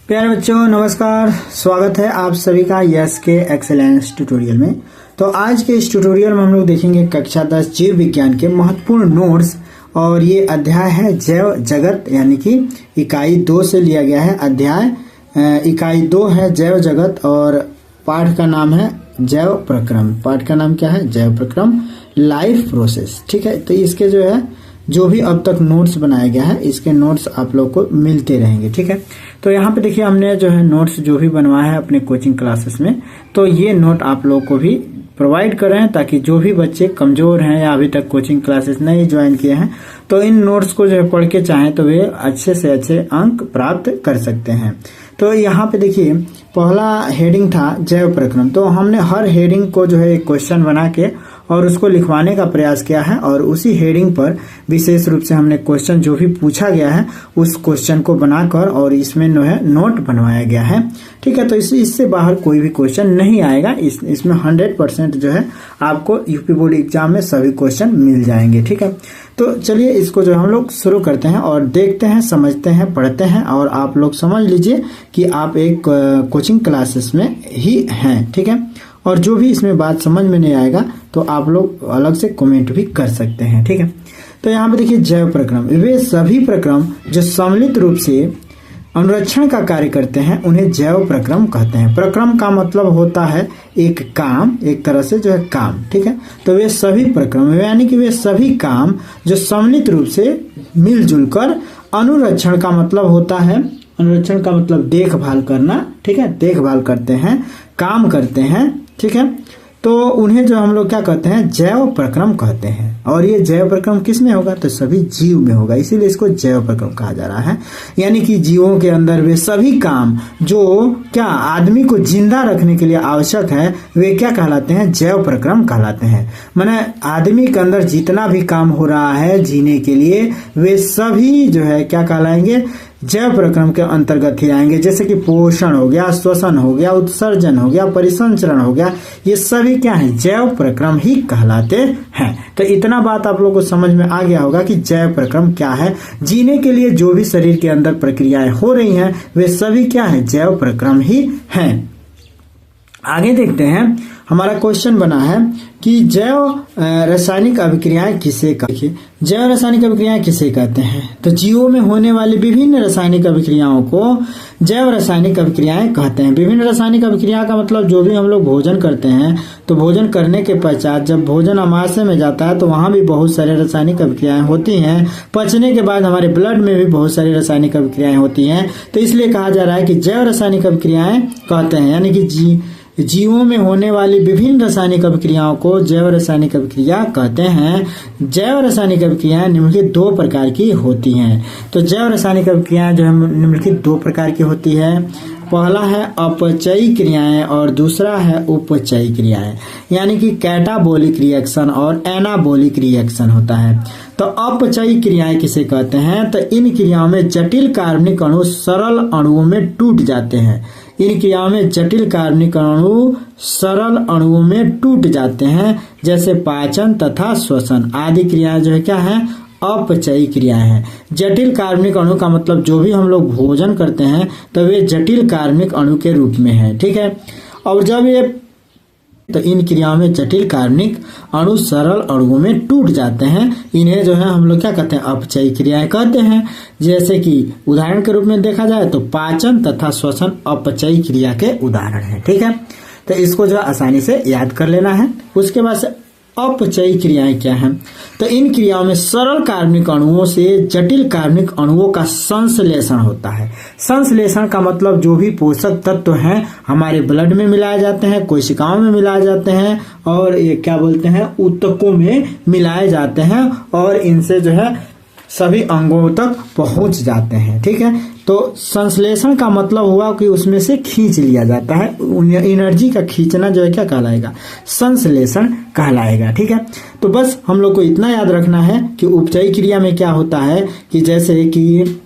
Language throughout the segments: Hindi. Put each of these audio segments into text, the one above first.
प्यारे बच्चों नमस्कार, स्वागत है आप सभी का यस के एक्सेलेंस ट्यूटोरियल में। तो आज के इस ट्यूटोरियल में हम लोग देखेंगे कक्षा 10 जीव विज्ञान के महत्वपूर्ण नोट्स और ये अध्याय है जैव जगत, यानी कि इकाई 2 से लिया गया है। अध्याय इकाई 2 है जैव जगत और पाठ का नाम है जैव प्रक्रम। पाठ का नाम क्या है? जैव प्रक्रम, लाइफ प्रोसेस। ठीक है, तो इसके जो भी अब तक नोट्स बनाया गया है इसके नोट्स आप लोग को मिलते रहेंगे। ठीक है, तो यहाँ पे देखिए हमने नोट्स जो भी बनवाया है अपने कोचिंग क्लासेस में, तो ये नोट आप लोग को भी प्रोवाइड कर रहे हैं ताकि जो भी बच्चे कमजोर हैं या अभी तक कोचिंग क्लासेस नहीं ज्वाइन किए हैं तो इन नोट्स को पढ़ के चाहें तो वे अच्छे से अच्छे अंक प्राप्त कर सकते हैं। तो यहाँ पे देखिए पहला हेडिंग था जैव प्रक्रम। तो हमने हर हेडिंग को एक क्वेश्चन बना के और उसको लिखवाने का प्रयास किया है और उसी हेडिंग पर विशेष रूप से हमने क्वेश्चन जो भी पूछा गया है उस क्वेश्चन को बनाकर और इसमें नोट बनवाया गया है। ठीक है, तो इससे बाहर कोई भी क्वेश्चन नहीं आएगा। इसमें 100% आपको यूपी बोर्ड एग्जाम में सभी क्वेश्चन मिल जाएंगे। ठीक है, तो चलिए इसको हम लोग शुरू करते हैं और देखते हैं, समझते हैं, पढ़ते हैं और आप लोग समझ लीजिए कि आप एक कोचिंग क्लासेस में ही हैं। ठीक है, और जो भी इसमें बात समझ में नहीं आएगा तो आप लोग अलग से कमेंट भी कर सकते हैं। ठीक है, तो यहाँ पे देखिए जैव प्रक्रम, वे सभी प्रक्रम जो सम्मिलित रूप से अनुरक्षण का कार्य करते हैं उन्हें जैव प्रक्रम कहते हैं। प्रक्रम का मतलब होता है एक काम, एक तरह से काम। ठीक है, तो वे सभी प्रक्रम यानी कि वे सभी काम जो सम्मिलित रूप से मिलजुल कर अनुरक्षण का मतलब होता है, अनुरक्षण का मतलब देखभाल करना। ठीक है, देखभाल करते हैं, काम करते हैं। ठीक है, तो उन्हें हम लोग क्या कहते हैं? जैव प्रक्रम कहते हैं। और ये जैव प्रक्रम किस में होगा? तो सभी जीव में होगा, इसीलिए इसको जैव प्रक्रम कहा जा रहा है। यानी कि जीवों के अंदर वे सभी काम जो आदमी को जिंदा रखने के लिए आवश्यक है वे क्या कहलाते हैं? जैव प्रक्रम कहलाते हैं। माने आदमी के अंदर जितना भी काम हो रहा है जीने के लिए वे सभी क्या कहलाएंगे? जैव प्रक्रम के अंतर्गत ही आएंगे। जैसे कि पोषण हो गया, श्वसन हो गया, उत्सर्जन हो गया, परिसंचरण हो गया, ये सभी क्या है? जैव प्रक्रम ही कहलाते हैं। तो इतना बात आप लोगों को समझ में आ गया होगा कि जैव प्रक्रम क्या है। जीने के लिए जो भी शरीर के अंदर प्रक्रियाएं हो रही हैं वे सभी क्या है? जैव प्रक्रम ही हैं। आगे देखते हैं, हमारा क्वेश्चन बना है कि जैव रासायनिक अभिक्रियाएं किसे कहते हैं? जैव रासायनिक अभिक्रियाएं किसे कहते हैं? तो जीवों में होने वाली विभिन्न रासायनिक अभिक्रियाओं को जैव रासायनिक अभिक्रियाएं कहते हैं। विभिन्न रासायनिक अभिक्रिया का मतलब जो भी हम लोग भोजन करते हैं तो भोजन करने के पश्चात जब भोजन आमाशय में जाता है तो वहां भी बहुत सारे रासायनिक अभिक्रियाएं होती हैं। पचने के बाद हमारे ब्लड में भी बहुत सारी रासायनिक अभिक्रियाएं होती हैं। तो इसलिए कहा जा रहा है कि जैव रासायनिक अभिक्रियाएं कहते हैं, यानी कि जीवों में होने वाली विभिन्न रासायनिक अभिक्रियाओं को जैव रासायनिक अभिक्रिया कहते हैं। जैव रासायनिक अभिक्रियाएं निम्नलिखित 2 प्रकार की होती हैं। तो जैव रासायनिक अभिक्रियाएं निम्नलिखित 2 प्रकार की होती है। पहला है अपचयी क्रियाएं और दूसरा है उपचयी क्रियाएं, यानी कि कैटाबोलिक रिएक्शन और एनाबोलिक रिएक्शन होता है। तो अपचयी क्रियाएं किसे कहते हैं? तो इन क्रियाओं में जटिल कार्बनिक अणु सरल अणुओं में टूट जाते हैं। इन क्रियाओं में जटिल कार्बनिक अणु सरल अणुओं में टूट जाते हैं, जैसे पाचन तथा श्वसन आदि क्रियाएं क्या है? अपचयी क्रियाएं हैं। जटिल कार्बनिक अणु का मतलब जो भी हम लोग भोजन करते हैं तो वे जटिल कार्बनिक अणु के रूप में है। ठीक है, और जब ये तो इन क्रियाओं में जटिल कार्बनिक अणु सरल अणुओं में टूट जाते हैं, इन्हें हम लोग क्या कहते हैं? अपचयी क्रियाएं कहते हैं। जैसे कि उदाहरण के रूप में देखा जाए तो पाचन तथा श्वसन अपचयी क्रिया के उदाहरण है। ठीक है, तो इसको आसानी से याद कर लेना है। उसके बाद से अपचयी क्रियाएं क्या हैं? तो इन क्रियाओं में सरल कार्बनिक अणुओं से जटिल कार्बनिक अणुओं का संश्लेषण होता है। संश्लेषण का मतलब जो भी पोषक तत्व हैं हमारे ब्लड में मिलाए जाते हैं, कोशिकाओं में मिलाए जाते हैं और ये क्या बोलते हैं? ऊतकों में मिलाए जाते हैं और इनसे सभी अंगों तक पहुंच जाते हैं। ठीक है, तो संश्लेषण का मतलब हुआ कि उसमें से खींच लिया जाता है। एनर्जी का खींचना क्या कहलाएगा? संश्लेषण कहलाएगा। ठीक है, तो बस हम लोग को इतना याद रखना है कि उपचयी क्रिया में क्या होता है कि जैसे कि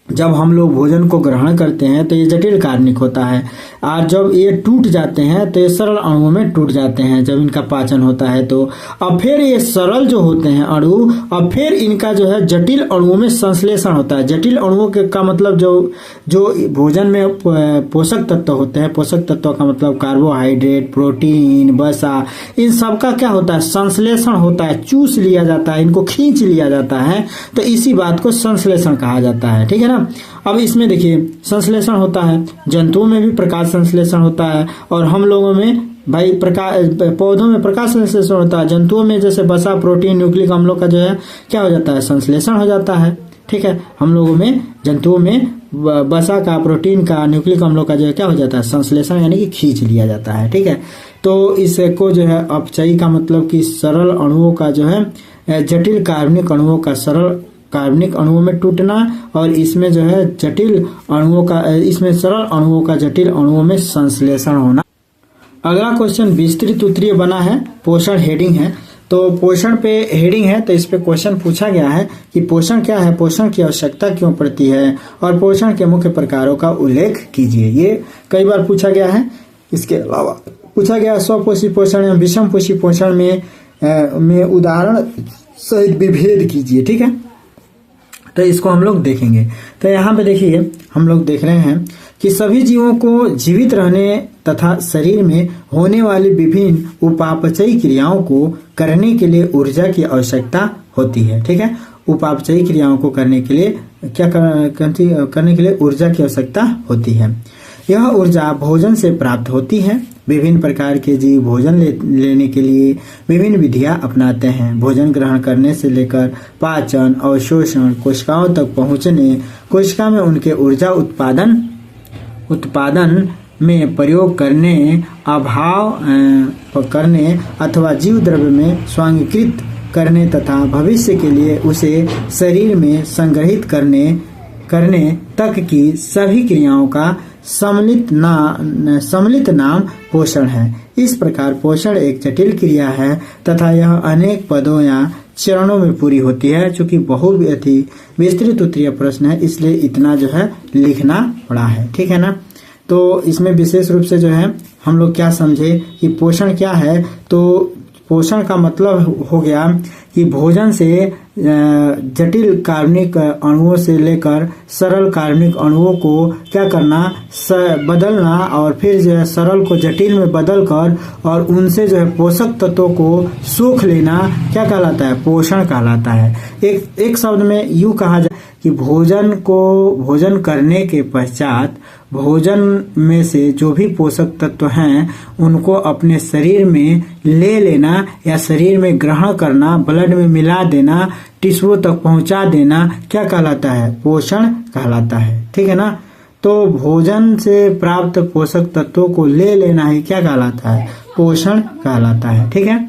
जब हम लोग भोजन को ग्रहण करते हैं तो ये जटिल कार्बनिक होता है, और जब ये टूट जाते हैं तो ये सरल अणुओं में टूट जाते हैं जब इनका पाचन होता है। तो अब फिर ये सरल जो होते हैं अणु, अब फिर इनका जो है जटिल अणुओं में संश्लेषण होता है। जटिल अणुओं का मतलब जो भोजन में पोषक तत्व होते हैं, पोषक तत्व का मतलब कार्बोहाइड्रेट, प्रोटीन, वसा, इन सब का क्या होता है, संश्लेषण होता है, चूस लिया जाता है, इनको खींच लिया जाता है। तो इसी बात को संश्लेषण कहा जाता है, ठीक है ना। अब इसमें देखिए संश्लेषण होता है, जंतुओं में भी प्रकाश संश्लेषण होता है, और हम लोगों में भाई पौधों में प्रकाश संश्लेषण होता है। जंतुओं में जैसे वसा, प्रोटीन, न्यूक्लिक अम्लों का जो है क्या हो जाता है, संश्लेषण हो जाता है, ठीक है। हम लोगों में, जंतुओं में वसा का, प्रोटीन का, न्यूक्लिक अम्लों का जो है क्या हो जाता है, संश्लेषण, यानी कि खींच लिया जाता है, ठीक है। तो इसको जो है अपचयी का मतलब कि सरल अणुओं का जो है जटिल कार्बनिक अणुओं का सरल कार्बनिक अणुओं में टूटना, और इसमें जो है जटिल अणुओं का, इसमें सरल अणुओं का जटिल अणुओं में संश्लेषण होना। अगला क्वेश्चन विस्तृत उत्तरीय बना है, पोषण हेडिंग है। तो पोषण पे हेडिंग है, तो इस पे क्वेश्चन पूछा गया है कि पोषण क्या है, पोषण की आवश्यकता क्यों पड़ती है, और पोषण के मुख्य प्रकारों का उल्लेख कीजिए। ये कई बार पूछा गया है। इसके अलावा पूछा गया स्वपोषी पोषण एवं विषमपोषी पोषण में उदाहरण सहित विभेद कीजिए, ठीक है। तो इसको हम लोग देखेंगे। तो यहाँ पे देखिए हम लोग देख रहे हैं कि सभी जीवों को जीवित रहने तथा शरीर में होने वाली विभिन्न उपापचयी क्रियाओं को करने के लिए ऊर्जा की आवश्यकता होती है, ठीक है। उपापचयी क्रियाओं को करने के लिए करने के लिए ऊर्जा की आवश्यकता होती है। यह ऊर्जा भोजन से प्राप्त होती है। विभिन्न प्रकार के जीव भोजन लेने के लिए विभिन्न विधियां अपनाते हैं। भोजन ग्रहण करने से लेकर पाचन और शोषण, कोशिकाओं तक पहुंचने, कोशिका में उनके ऊर्जा उत्पादन में प्रयोग करने, करने अथवा जीव द्रव्य में स्वांगीकृत करने तथा भविष्य के लिए उसे शरीर में संग्रहित करने तक की सभी क्रियाओं का सम्मिलित नाम पोषण है। इस प्रकार पोषण एक जटिल क्रिया है तथा यह अनेक पदों या चरणों में पूरी होती है। चूंकि बहुत ही विस्तृत उत्तरीय प्रश्न है, इसलिए इतना जो है लिखना पड़ा है, ठीक है ना। तो इसमें विशेष रूप से जो है हम लोग क्या समझे कि पोषण क्या है। तो पोषण का मतलब हो गया कि भोजन से जटिल कार्बनिक अणुओं से लेकर सरल कार्बनिक अणुओं को क्या करना, बदलना, और फिर जो है सरल को जटिल में बदलकर और उनसे जो है पोषक तत्वों को सोख लेना क्या कहलाता है, पोषण कहलाता है। एक शब्द में यूं कहा जाए कि भोजन करने के पश्चात भोजन में से जो भी पोषक तत्व हैं उनको अपने शरीर में ले लेना या शरीर में ग्रहण करना, ब्लड में मिला देना, टिश्यू तक पहुंचा देना क्या कहलाता है, पोषण कहलाता है, ठीक है ना। तो भोजन से प्राप्त पोषक तत्वों को ले लेना ही क्या कहलाता है, पोषण कहलाता है, ठीक है।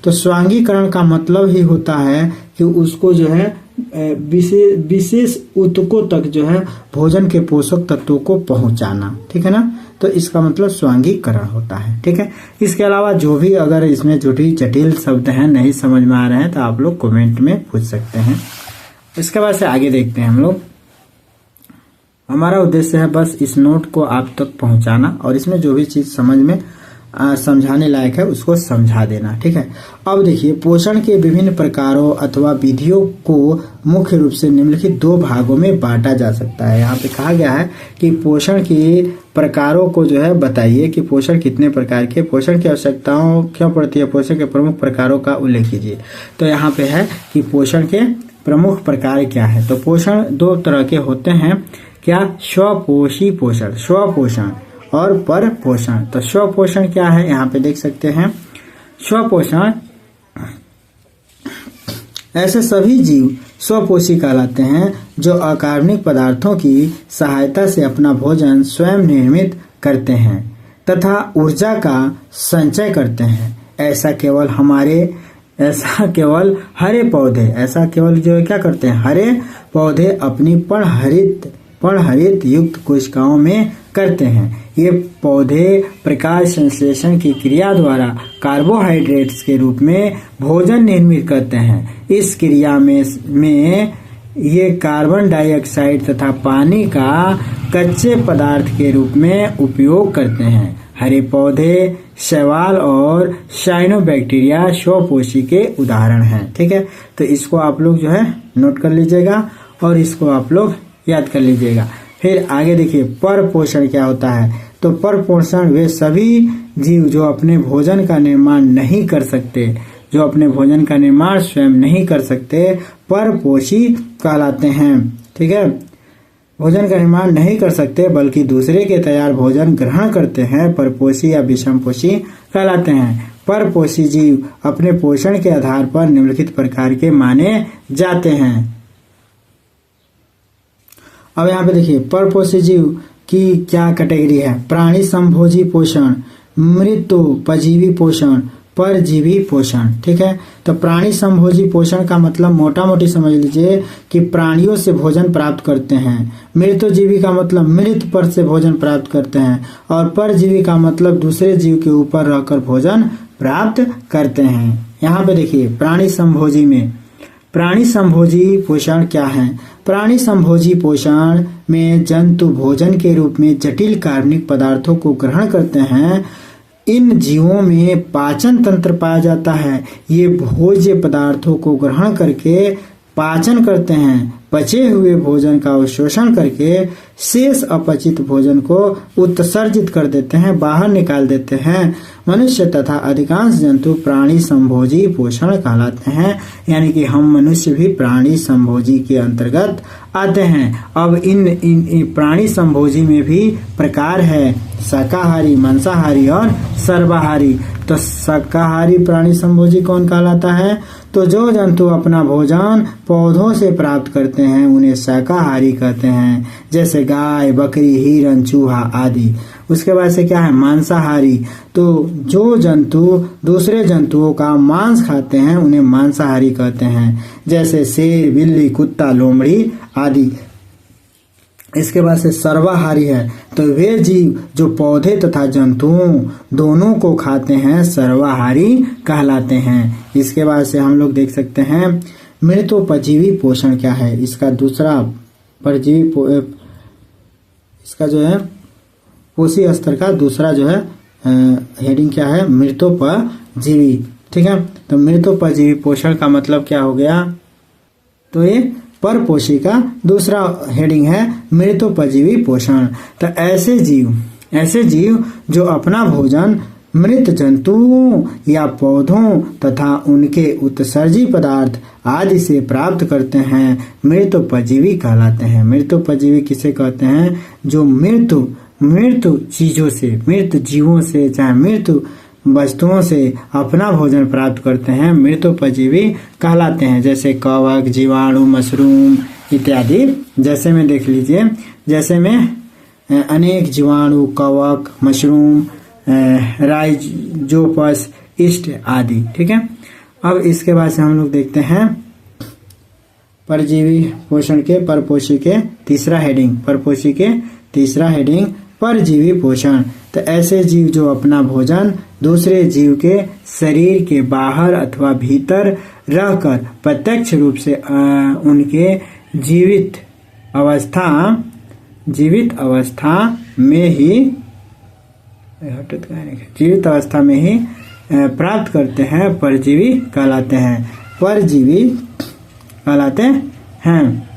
तो स्वांगीकरण का मतलब ही होता है कि उसको जो है विशेष ऊतकों तक जो है भोजन के पोषक तत्वों को पहुंचाना, ठीक है ना। तो इसका मतलब स्वांगीकरण होता है, ठीक है। इसके अलावा जो भी अगर इसमें जो भी जटिल शब्द हैं नहीं समझ में आ रहे हैं तो आप लोग कमेंट में पूछ सकते हैं। इसके बाद से आगे देखते हैं हम लोग। हमारा उद्देश्य है बस इस नोट को आप तक पहुंचाना और इसमें जो भी चीज समझ में समझाने लायक है उसको समझा देना, ठीक है। अब देखिए पोषण के विभिन्न प्रकारों अथवा विधियों को मुख्य रूप से निम्नलिखित दो भागों में बांटा जा सकता है। यहाँ पे कहा गया है कि पोषण के प्रकारों को जो है बताइए कि पोषण कितने प्रकार के, पोषण की आवश्यकताओं क्यों पड़ती है, पोषण के प्रमुख प्रकारों का उल्लेख कीजिए। तो यहाँ पे है कि पोषण के प्रमुख प्रकार क्या है। तो पोषण दो तरह के होते हैं, क्या, स्वपोषी पोषण, स्वपोषण और पर पोषण। तो स्वपोषण क्या है यहाँ पे देख सकते हैं। स्वपोषण ऐसे सभी जीव स्वपोषी कहलाते हैं जो अकार्बनिक पदार्थों की सहायता से अपना भोजन स्वयं निर्मित करते हैं तथा ऊर्जा का संचय करते हैं। ऐसा केवल हरे पौधे, ऐसा केवल जो क्या करते हैं, हरे पौधे अपनी पर्णहरित युक्त कोशिकाओं में करते हैं। ये पौधे प्रकाश संश्लेषण की क्रिया द्वारा कार्बोहाइड्रेट्स के रूप में भोजन निर्मित करते हैं। इस क्रिया में ये कार्बन डाइऑक्साइड तथा पानी का कच्चे पदार्थ के रूप में उपयोग करते हैं। हरे पौधे, शैवाल और साइनोबैक्टीरिया स्वपोषी के उदाहरण हैं। ठीक है, तो इसको आप लोग जो है नोट कर लीजिएगा और इसको आप लोग याद कर लीजिएगा। फिर आगे देखिए परपोषण क्या होता है। तो परपोषण वे सभी जीव जो अपने भोजन का निर्माण नहीं कर सकते, जो अपने भोजन का निर्माण स्वयं नहीं कर सकते, परपोषी कहलाते हैं। ठीक है, भोजन का निर्माण नहीं कर सकते बल्कि दूसरे के तैयार भोजन ग्रहण करते हैं, परपोषी या विषमपोषी कहलाते हैं। परपोषी जीव अपने पोषण के आधार पर निम्नलिखित प्रकार के माने जाते हैं। अब यहाँ पे देखिए परपोषी जीव की क्या कैटेगरी है। प्राणी संभोजी पोषण, मृतोपजीवी पोषण, परजीवी पोषण। ठीक है, तो प्राणी संभोजी पोषण का मतलब मोटा मोटी समझ लीजिए कि प्राणियों से भोजन प्राप्त करते हैं। मृतोजीवी का मतलब मृत पर से भोजन प्राप्त करते हैं और परजीवी का मतलब दूसरे जीव के ऊपर रहकर भोजन प्राप्त करते हैं। यहाँ पे देखिए प्राणी संभोजी में प्राणी संभोजी पोषण क्या है। प्राणी संभोजी पोषण में जंतु भोजन के रूप में जटिल कार्बनिक पदार्थों को ग्रहण करते हैं। इन जीवों में पाचन तंत्र पाया जाता है। ये भोज्य पदार्थों को ग्रहण करके पाचन करते हैं। पचे हुए भोजन का अवशोषण करके शेष अपचित भोजन को उत्सर्जित कर देते हैं, बाहर निकाल देते हैं। मनुष्य तथा अधिकांश जंतु प्राणी संभोजी पोषण कहलाते हैं, यानी कि हम मनुष्य भी प्राणी संभोजी के अंतर्गत आते हैं। अब इन प्राणी संभोजी में भी प्रकार है, शाकाहारी, मांसाहारी और सर्वाहारी। तो शाकाहारी प्राणी संभोजी कौन कहलाता है? तो जो जंतु अपना भोजन पौधों से प्राप्त करते हैं उन्हें शाकाहारी कहते हैं, जैसे गाय, बकरी, हिरन, चूहा आदि। उसके बाद से क्या है? मांसाहारी। तो जो जंतु दूसरे जंतुओं का मांस खाते हैं उन्हें मांसाहारी कहते हैं, जैसे शेर, बिल्ली, कुत्ता, लोमड़ी आदि। इसके बाद से सर्वाहारी है, तो वे जीव जो पौधे तथा जंतुओं दोनों को खाते हैं सर्वाहारी कहलाते हैं। इसके बाद से हम लोग देख सकते हैं मृतोपजीवी पोषण क्या है। इसका दूसरा परजीवी इसका जो है पोषी स्तर का दूसरा जो है हेडिंग क्या है? मृतोपजीवी। ठीक है, तो मृतोपजीवी पोषण का मतलब क्या हो गया? तो ये परपोषी का दूसरा हेडिंग है मृतोपजीवी पोषण। तो ऐसे जीव जो अपना भोजन मृत जंतुओं या पौधों तथा उनके उत्सर्जी पदार्थ आदि से प्राप्त करते हैं मृतोपजीवी कहलाते हैं। मृतोपजीवी किसे कहते हैं? जो मृत चीजों से, मृत जीवों से, चाहे मृत वस्तुओं से अपना भोजन प्राप्त करते हैं मृतोपजीवी कहलाते हैं, जैसे कवक, जीवाणु, मशरूम इत्यादि। जैसे में देख लीजिए, जैसे में अनेक जीवाणु, कवक, मशरूम, राइजोपस, ईस्ट आदि। ठीक है, अब इसके बाद से हम लोग देखते हैं परजीवी पोषण के परपोषी के तीसरा हेडिंग। परपोषी के तीसरा हेडिंग परजीवी पोषण। तो ऐसे जीव जो अपना भोजन दूसरे जीव के शरीर के बाहर अथवा भीतर रहकर प्रत्यक्ष रूप से उनके जीवित अवस्था में ही प्राप्त करते हैं परजीवी कहलाते हैं। परजीवी कहलाते हैं।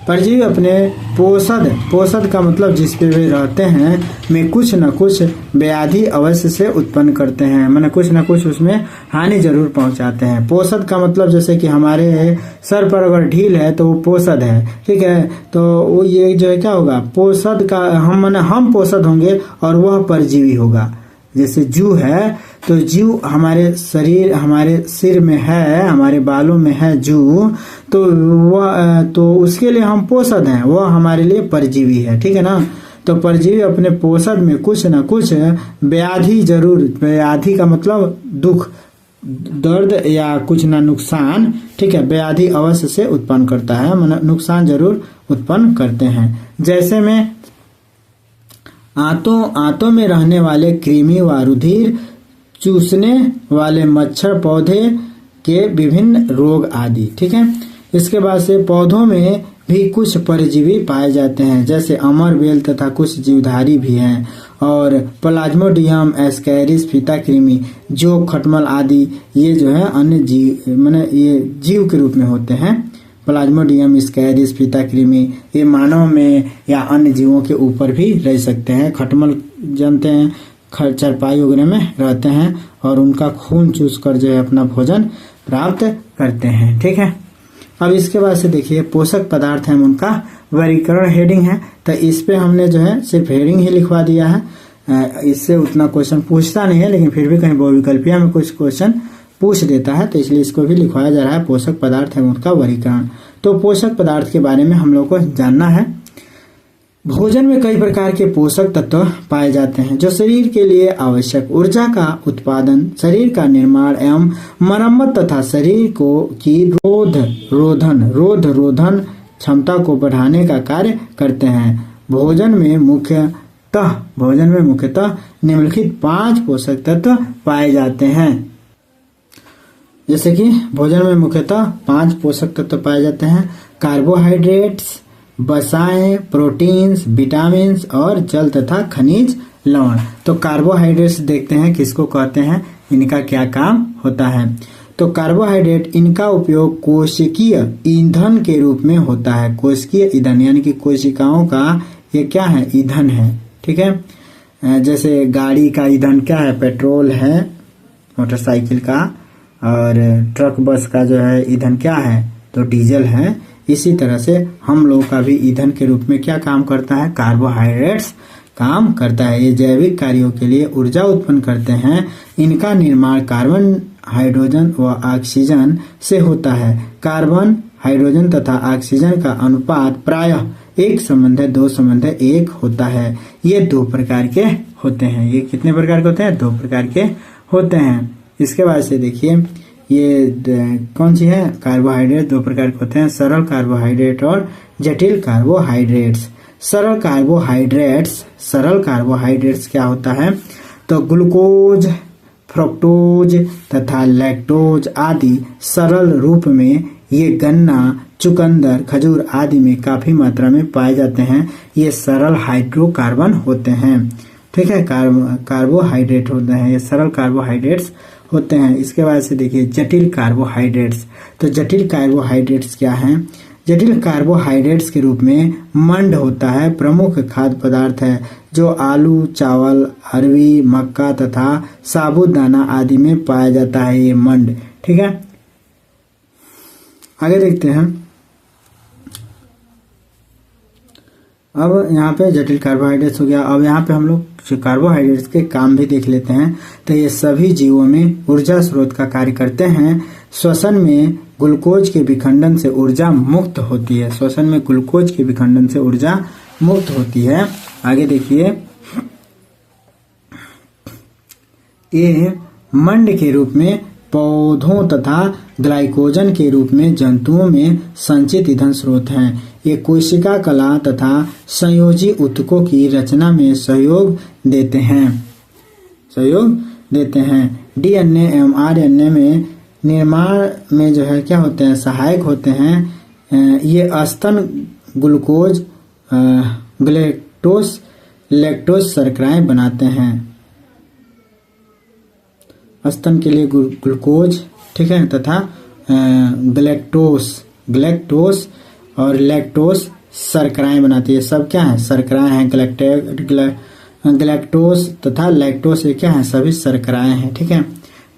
परजीवी अपने पोषद का मतलब जिस पे वे रहते हैं में कुछ न कुछ व्याधि अवश्य से उत्पन्न करते हैं, माने कुछ न कुछ उसमें हानि जरूर पहुंचाते हैं। पोषद का मतलब जैसे कि हमारे सर पर अगर ढील है तो वो पोषद है। ठीक है, तो वो ये जो है क्या होगा? पोषद का हम पोषद होंगे और वह परजीवी होगा। जैसे जू है तो जू हमारे सिर में है, हमारे बालों में है जू, तो वह तो उसके लिए हम पोषद हैं, वह हमारे लिए परजीवी है। ठीक है ना, तो परजीवी अपने पोषद में कुछ न कुछ व्याधि जरूर, व्याधि का मतलब दुख, दर्द या कुछ ना नुकसान, ठीक है, व्याधि अवश्य से उत्पन्न करता है, मतलब नुकसान जरूर उत्पन्न करते हैं। जैसे में आंतों में रहने वाले कृमि व रुधिर चूसने वाले मच्छर, पौधे के विभिन्न रोग आदि। ठीक है, इसके बाद से पौधों में भी कुछ परजीवी पाए जाते हैं, जैसे अमरबेल तथा कुछ जीवधारी भी हैं। और प्लाज्मोडियम, एस्कैरिस, फीता कृमि, जो खटमल आदि ये जो है अन्य जीव माने ये जीव के रूप में होते हैं। प्लाज्मोडियम, स्कैरिस, फीता कृमि ये मानव में या अन्य जीवों के ऊपर भी रह सकते हैं। खटमल जानते हैं चरपाई वगैरह में रहते हैं और उनका खून चूस कर जो है अपना भोजन प्राप्त करते हैं। ठीक है, अब इसके बाद से देखिए पोषक पदार्थ है उनका वर्गीकरण हेडिंग है, तो इस पे हमने जो है सिर्फ हेडिंग ही लिखवा दिया है। इससे उतना क्वेश्चन पूछता नहीं है, लेकिन फिर भी कहीं बहुविकल्पीय में कुछ क्वेश्चन पूछ देता है, तो इसलिए इसको भी लिखवाया जा रहा है। पोषक पदार्थ है उनका वर्गीकरण। तो पोषक पदार्थ के बारे में हम लोग को जानना है। भोजन में कई प्रकार के पोषक तत्व पाए जाते हैं जो शरीर के लिए आवश्यक ऊर्जा का उत्पादन, शरीर का निर्माण एवं मरम्मत तथा शरीर को की रोध रोधन क्षमता को बढ़ाने का कार्य करते हैं। भोजन में मुख्यतः निम्नलिखित 5 पोषक तत्व पाए जाते हैं। जैसे कि भोजन में मुख्यतः 5 पोषक तत्व पाए जाते हैं। कार्बोहाइड्रेट्स, वसाएं, प्रोटीन्स, विटामिन्स और जल तथा खनिज लवण। तो कार्बोहाइड्रेट्स देखते हैं किसको कहते हैं, इनका क्या काम होता है। तो कार्बोहाइड्रेट इनका उपयोग कोशिकीय ईंधन के रूप में होता है। कोशिकीय ईंधन यानी कि कोशिकाओं का ये क्या है, ईंधन है। ठीक है, जैसे गाड़ी का ईंधन क्या है, पेट्रोल है, मोटरसाइकिल का, और ट्रक बस का जो है ईंधन क्या है, तो डीजल है। इसी तरह से हम लोग का भी ईंधन के रूप में क्या काम करता है, कार्बोहाइड्रेट्स काम करता है। ये जैविक कार्यों के लिए ऊर्जा उत्पन्न करते हैं। इनका निर्माण कार्बन, हाइड्रोजन व ऑक्सीजन से होता है। कार्बन, हाइड्रोजन तथा ऑक्सीजन का अनुपात प्रायः 1:2:1 होता है। ये 2 प्रकार के होते हैं। ये कितने प्रकार के होते हैं, 2 प्रकार के होते हैं। इसके बाद से देखिए ये कौन सी है, कार्बोहाइड्रेट 2 प्रकार के होते हैं, सरल कार्बोहाइड्रेट और जटिल कार्बोहाइड्रेट्स। सरल कार्बोहाइड्रेट्स क्या होता है, तो ग्लूकोज, फ्रुक्टोज तथा लैक्टोज आदि सरल रूप में ये गन्ना, चुकंदर, खजूर आदि में काफी मात्रा में पाए जाते हैं। ये सरल हाइड्रोकार्बन होते हैं। ठीक है, कार्बोहाइड्रेट होते हैं, ये सरल कार्बोहाइड्रेट्स होते हैं। इसके बाद से देखिए जटिल कार्बोहाइड्रेट्स। तो जटिल कार्बोहाइड्रेट्स क्या हैं, जटिल कार्बोहाइड्रेट्स के रूप में मंड होता है। प्रमुख खाद्य पदार्थ है जो आलू, चावल, अरवी, मक्का तथा साबूदाना आदि में पाया जाता है, ये मंड। ठीक है, आगे देखते हैं। अब यहाँ पे जटिल कार्बोहाइड्रेट्स हो गया। अब यहाँ पे हम लोग कार्बोहाइड्रेट्स के काम भी देख लेते हैं। तो ये सभी जीवों में ऊर्जा स्रोत का कार्य करते हैं। श्वसन में ग्लूकोज के विखंडन से ऊर्जा मुक्त होती है। श्वसन में ग्लूकोज के विखंडन से ऊर्जा मुक्त होती है। आगे देखिए, ये मंड के रूप में पौधों तथा ग्लाइकोजन के रूप में जंतुओं में संचित ईंधन स्रोत हैं। ये कोशिका कला तथा संयोजी ऊतकों की रचना में सहयोग देते हैं। डीएनए एवं आरएनए में निर्माण में जो है क्या होते हैं, सहायक होते हैं। ये स्तन ग्लूकोज, लैक्टोज शर्कराएं बनाते हैं। स्तन के लिए ग्लूकोज, ठीक है, तथा ग्लैक्टोस और लैक्टोस शर्कराएं बनाती है। सब क्या है, शर्कराएं हैं। ग्लैक्टोस तथा लैक्टोस ये क्या है, सभी शर्कराएं हैं। ठीक है,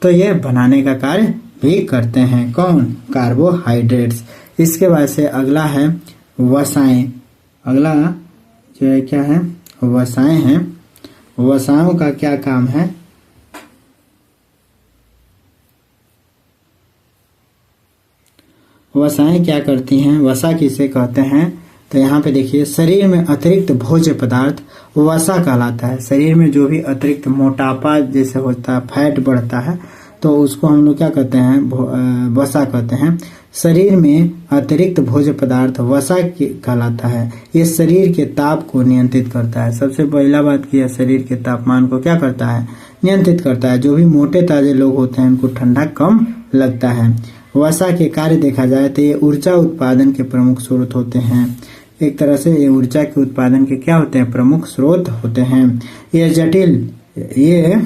तो ये बनाने का कार्य भी करते हैं। कौन, कार्बोहाइड्रेट्स। इसके बाद से अगला है वसाएं। अगला जो है क्या है, वसाएं हैं। वसाओं का क्या काम है, वसाएं क्या करती हैं, वसा किसे कहते हैं, तो यहाँ पे देखिए शरीर में अतिरिक्त भोज्य पदार्थ वसा कहलाता है। शरीर में जो भी अतिरिक्त मोटापा जैसे होता है, फैट बढ़ता है, तो उसको हम लोग क्या कहते हैं, वसा कहते हैं। शरीर में अतिरिक्त भोज्य पदार्थ वसा कहलाता है। ये शरीर के ताप को नियंत्रित करता है। सबसे पहला बात की है, शरीर के तापमान को क्या करता है, नियंत्रित करता है। जो भी मोटे ताजे लोग होते हैं उनको ठंडा कम लगता है। वसा के कार्य देखा जाए तो ये ऊर्जा उत्पादन के प्रमुख स्रोत होते हैं। एक तरह से ये ऊर्जा के उत्पादन के क्या होते हैं, प्रमुख स्रोत होते हैं। ये जटिल, ये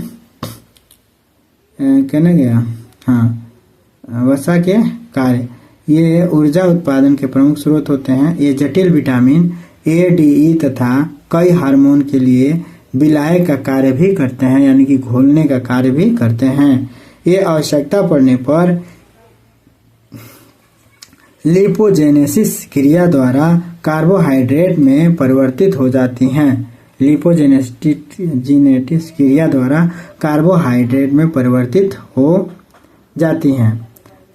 कहना गया, हाँ, वसा के कार्य ये ऊर्जा उत्पादन के प्रमुख स्रोत होते हैं। ये जटिल विटामिन ए, डी, ई तथा कई हार्मोन के लिए विलाय का कार्य भी करते हैं, यानी कि घोलने का कार्य भी करते हैं। ये आवश्यकता पड़ने पर लिपोजेनेसिस क्रिया द्वारा कार्बोहाइड्रेट में परिवर्तित हो जाती हैं। लिपोजेनेसिस क्रिया द्वारा कार्बोहाइड्रेट में परिवर्तित हो जाती हैं।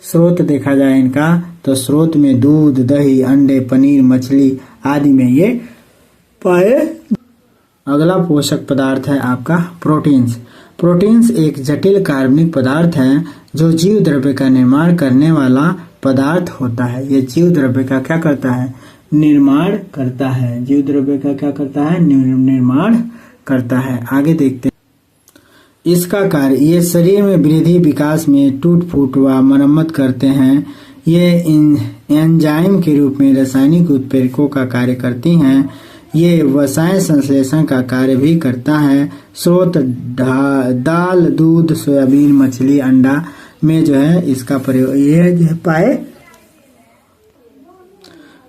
स्रोत देखा जाए इनका तो स्रोत में दूध, दही, अंडे, पनीर, मछली आदि में ये पाए। अगला पोषक पदार्थ है आपका प्रोटीन्स। प्रोटीन्स एक जटिल कार्बनिक पदार्थ है जो जीव द्रव्य का निर्माण करने वाला पदार्थ होता है। ये जीव द्रव्य का क्या करता है, निर्माण करता है। जीव द्रव्य का क्या करता है, निर्माण करता है। आगे देखते हैं इसका कार्य। ये शरीर में वृद्धि, विकास में टूट फूट व मरम्मत करते हैं। ये एंजाइम के रूप में रासायनिक उत्प्रेरकों का कार्य करती हैं। ये वसाएं संश्लेषण का कार्य भी करता है। स्रोत दाल, दूध, सोयाबीन, मछली, अंडा में जो है इसका प्रयोग ये जो है पाए।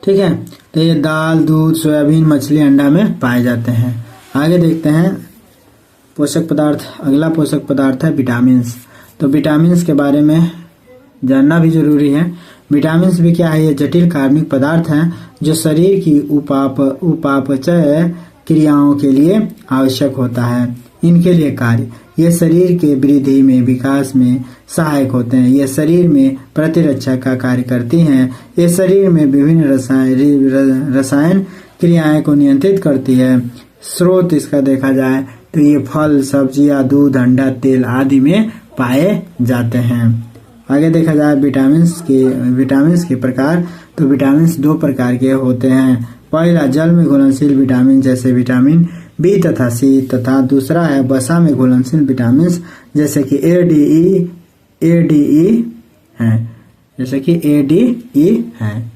ठीक है, तो ये दाल, दूध, सोयाबीन, मछली, अंडा में पाए जाते हैं। आगे देखते हैं पोषक पदार्थ। अगला पोषक पदार्थ है विटामिन्स। तो विटामिन्स के बारे में जानना भी जरूरी है। विटामिन्स भी क्या है, ये जटिल कार्बनिक पदार्थ हैं जो शरीर की उपापचय क्रियाओं के लिए आवश्यक होता है। इनके लिए कार्य, ये शरीर के वृद्धि में, विकास में सहायक होते हैं। ये शरीर में प्रतिरक्षा का कार्य करती हैं। ये शरीर में विभिन्न रसायन क्रियाएं को नियंत्रित करती है। स्रोत इसका देखा जाए तो ये फल, सब्जियां, दूध, अंडा, तेल आदि में पाए जाते हैं। आगे देखा जाए विटामिन्स के प्रकार। तो विटामिन्स दो प्रकार के होते हैं। पहला जल में घुलनशील विटामिन जैसे विटामिन बी तथा सी, तथा दूसरा है वसा में घुलनशील विटामिन जैसे कि ए, डी, ई है, जैसे कि ए, डी, ई है।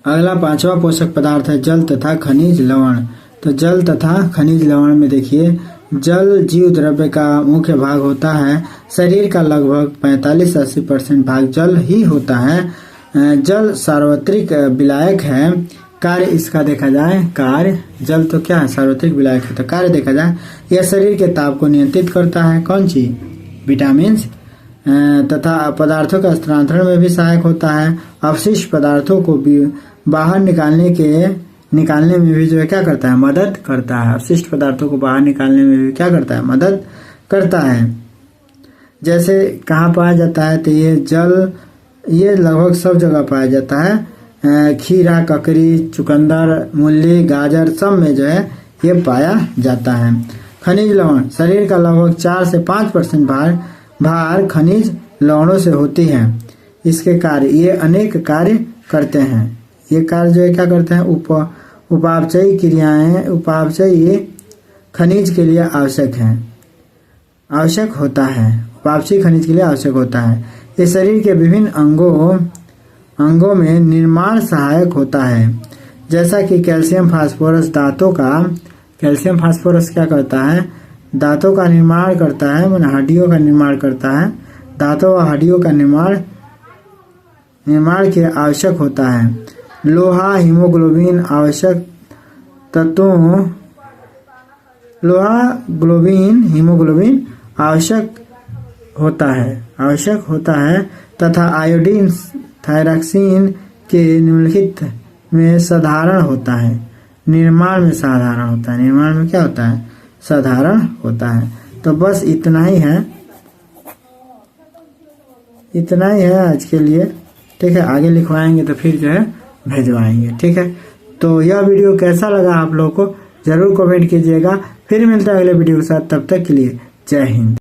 अगला पांचवा पोषक पदार्थ है जल तथा खनिज लवण। तो जल तथा खनिज लवण में देखिए, जल जीव द्रव्य का मुख्य भाग होता है। शरीर का लगभग 45-80% भाग जल ही होता है। जल सार्वत्रिक विलायक है। कार्य इसका देखा जाए, कार्य जल तो क्या है, सार्वत्रिक विलायक है। तो कार्य देखा जाए, यह शरीर के ताप को नियंत्रित करता है। कौन सी, विटामिन्स, तथा पदार्थों का स्थानांतरण में भी सहायक होता है। अवशिष्ट पदार्थों को बाहर निकालने में भी जो है क्या करता है, मदद करता है। अवशिष्ट पदार्थों को बाहर निकालने में भी क्या करता है, मदद करता है। जैसे कहाँ पाया जाता है, तो ये जल ये लगभग सब जगह पाया जाता है। खीरा, ककड़ी, चुकंदर, मूली, गाजर सब में जो है ये पाया जाता है। खनिज लवण, शरीर का लगभग 4 से 5% भार खनिज लवणों से होती है। इसके कार्य, ये अनेक कार्य करते हैं। ये कार्य जो है क्या करते हैं, उपापचयी क्रियाएं, उपापचयी खनिज के लिए आवश्यक होता है। उपापचयी खनिज के लिए आवश्यक होता है। ये शरीर के विभिन्न अंगों में निर्माण सहायक होता है। जैसा कि कैल्शियम, फास्फोरस, कैल्शियम फास्फोरस क्या करता है, दांतों का निर्माण करता है, माने हड्डियों का निर्माण करता है। दांतों व हड्डियों का निर्माण के आवश्यक होता है। लोहा, हीमोग्लोबिन आवश्यक तत्वों, हीमोग्लोबिन आवश्यक होता है तथा आयोडीन, थायरॉक्सिन के निम्नलिखित में साधारण होता है। निर्माण में क्या होता है, साधारण होता है। तो बस इतना ही है आज के लिए। ठीक है, आगे लिखवाएंगे तो फिर जो है भेजवाएंगे। ठीक है, तो यह वीडियो कैसा लगा आप लोगों को जरूर कमेंट कीजिएगा। फिर मिलता है अगले वीडियो के साथ, तब तक के लिए जय हिंद।